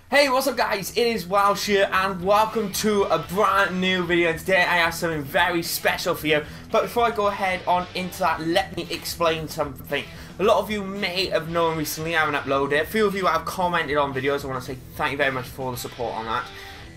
Hey, what's up guys, it is Welsh here and welcome to a brand new video. Today I have something very special for you, but before I go ahead on into that, let me explain something. A lot of you may have known recently I haven't uploaded. A few of you have commented on videos. I want to say thank you very much for the support on that.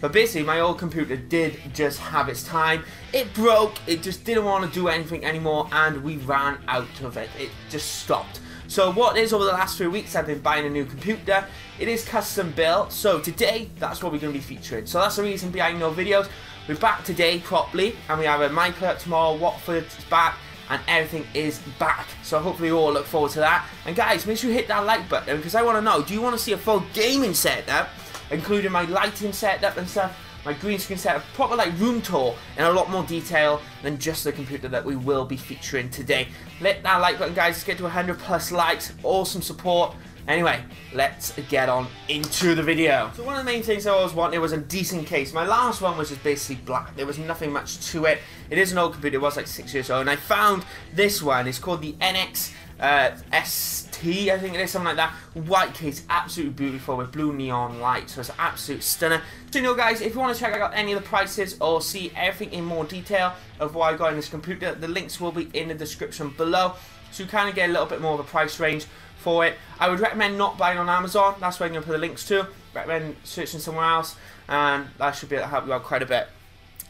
But basically my old computer did just have its time. It broke, it just didn't want to do anything anymore and we ran out of it. It just stopped. So what is over the last few weeks I've been buying a new computer. It is custom built, so today that's what we're going to be featuring. So that's the reason behind no videos. We're back today properly and we have a mic put up tomorrow, Watford is back and everything is back. So hopefully you all look forward to that. And guys, make sure you hit that like button because I want to know, do you want to see a full gaming setup, including my lighting setup and stuff, my green screen setup, proper like room tour in a lot more detail than just the computer that we will be featuring today. Hit that like button guys, let's get to 100 plus likes, awesome support. Anyway, let's get on into the video. So one of the main things I always wanted was a decent case. My last one was just basically black. There was nothing much to it. It is an old computer, it was like 6 years old, and I found this one. It's called the NX ST, I think it is, something like that. White case, absolutely beautiful with blue neon lights, so it's an absolute stunner. So you know guys, if you want to check out any of the prices or see everything in more detail of what I got in this computer, the links will be in the description below, so you kind of get a little bit more of a price range for it. I would recommend not buying on Amazon, that's where I'm going to put the links to. Recommend searching somewhere else, and that should be able to help you out quite a bit.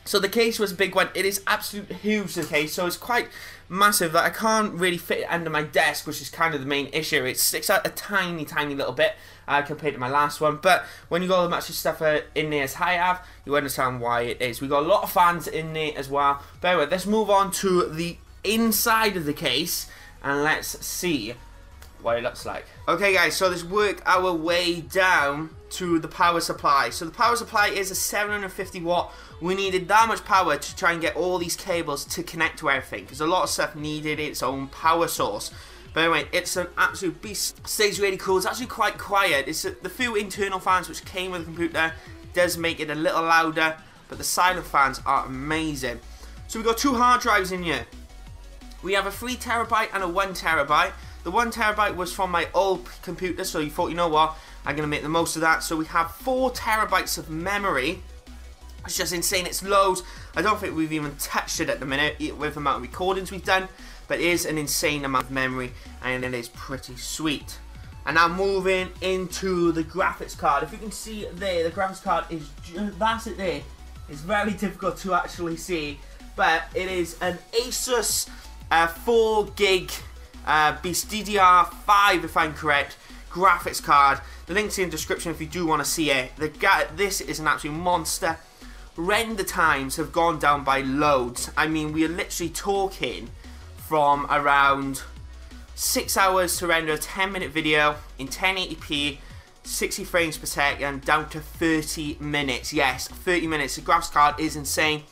So the case was a big one. It is absolutely huge, the case, so it's quite massive that I can't really fit it under my desk, which is kind of the main issue. It sticks out a tiny little bit compared to my last one, but when you got as much stuff in there as I have, you understand why it is. We got a lot of fans in there as well. But anyway, let's move on to the inside of the case and let's see what it looks like. Okay guys, so let's work our way down to the power supply. So the power supply is a 750 watt. We needed that much power to try and get all these cables to connect to everything, because a lot of stuff needed its own power source. But anyway, it's an absolute beast. Stays really cool. It's actually quite quiet. It's the few internal fans which came with the computer does make it a little louder, but the silent fans are amazing. So we've got two hard drives in here. We have a 3 terabyte and a 1 terabyte. The 1 terabyte was from my old computer, so you thought, you know what, I'm going to make the most of that. So we have 4 terabytes of memory. It's just insane, it's loads. I don't think we've even touched it at the minute with the amount of recordings we've done, but it is an insane amount of memory and it is pretty sweet. And now moving into the graphics card. If you can see there, the graphics card is just, that's it there. It's very difficult to actually see, but it is an Asus 4 gig Beast DDR5, if I'm correct, graphics card. The link's in the description if you do want to see it. This is an absolute monster. Render times have gone down by loads. I mean, we are literally talking from around 6 hours to render a 10-minute video in 1080p, 60 frames per second, down to 30 minutes. Yes, 30 minutes. The graphics card is insane.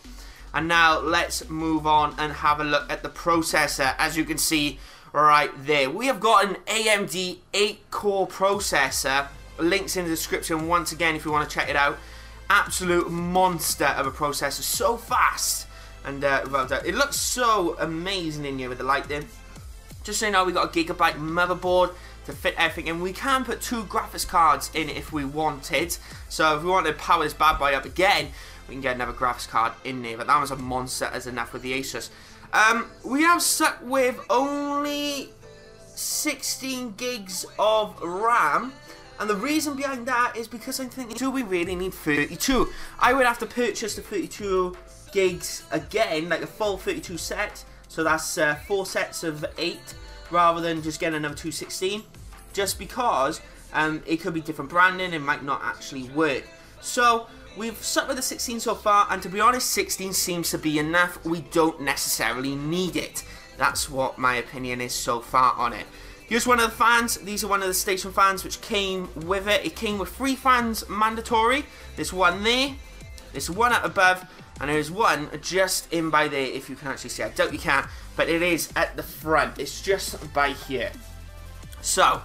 And now let's move on and have a look at the processor. As you can see right there, we have got an AMD 8-core processor. Links in the description once again if you want to check it out. Absolute monster of a processor, so fast and well done. It looks so amazing in here with the lighting. Just so you know, we got a gigabyte motherboard to fit everything, and we can put 2 graphics cards in if we wanted. So if we want to power this bad boy up again, we can get another graphics card in there. But that was a monster as enough with the Asus. We have stuck with only 16 gigs of RAM. And the reason behind that is because I'm thinking, do we really need 32? I would have to purchase the 32 gigs again, like a full 32 set. So that's 4 sets of 8, rather than just getting another 216. Just because it could be different branding, it might not actually work. So we've stuck with the 16 so far, and to be honest, 16 seems to be enough. We don't necessarily need it. That's what my opinion is so far on it. Here's one of the fans. These are one of the station fans which came with it. It came with 3 fans mandatory. There's one there, there's one up above, and there's one just in by there, if you can actually see. I doubt you can, but it is at the front. It's just by here. So,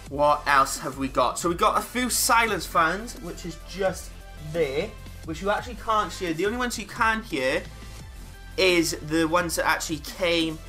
what else have we got? So we got a few silence fans, which is just there, which you actually can't hear. The only ones you can hear is the ones that actually came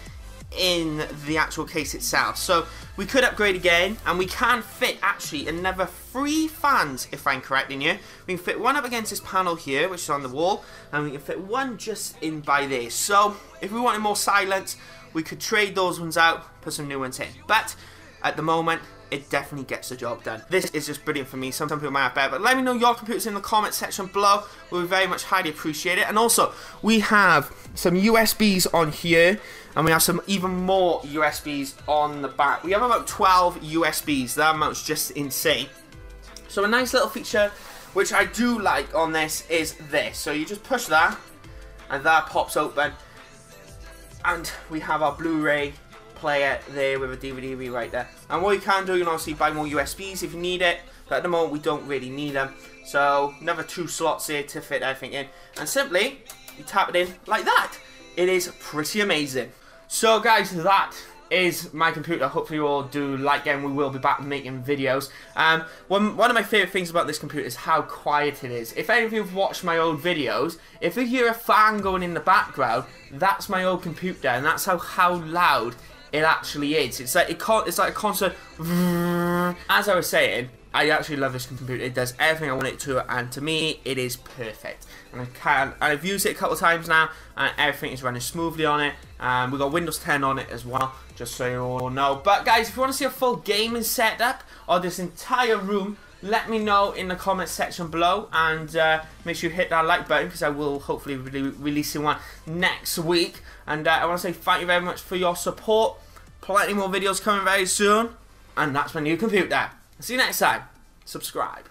in the actual case itself. So we could upgrade again, and we can fit actually another 3 fans, if I'm correct in here. We can fit one up against this panel here, which is on the wall, and we can fit one just in by this. So if we wanted more silence, we could trade those ones out, put some new ones in. But at the moment, it definitely gets the job done. This is just brilliant for me. Some people might have better, but let me know your computers in the comment section below. We would very much highly appreciate it. And also, we have some USBs on here, and we have some even more USBs on the back. We have about 12 USBs. That amount's just insane. So a nice little feature, which I do like on this, is this. So you just push that, and that pops open, and we have our Blu-ray player there with a DVD rewrite there. And what you can do, you can obviously buy more USBs if you need it, but at the moment we don't really need them. So another 2 slots here to fit everything in, and simply you tap it in like that. It is pretty amazing. So guys, that is my computer. Hopefully you all do like it, and we will be back making videos. One of my favourite things about this computer is how quiet it is. If any of you have watched my old videos, if you hear a fan going in the background, that's my old computer, and that's how loud it actually is. It's like a constant. As I was saying, I actually love this computer. It does everything I want it to, and to me, it is perfect. And I've used it a couple of times now, and everything is running smoothly on it. We've got Windows 10 on it as well, just so you all know. But guys, if you want to see a full gaming setup of this entire room, let me know in the comment section below, and make sure you hit that like button, because I will hopefully be releasing one next week. And I want to say thank you very much for your support. Plenty more videos coming very soon, and that's my new computer. See you next time. Subscribe.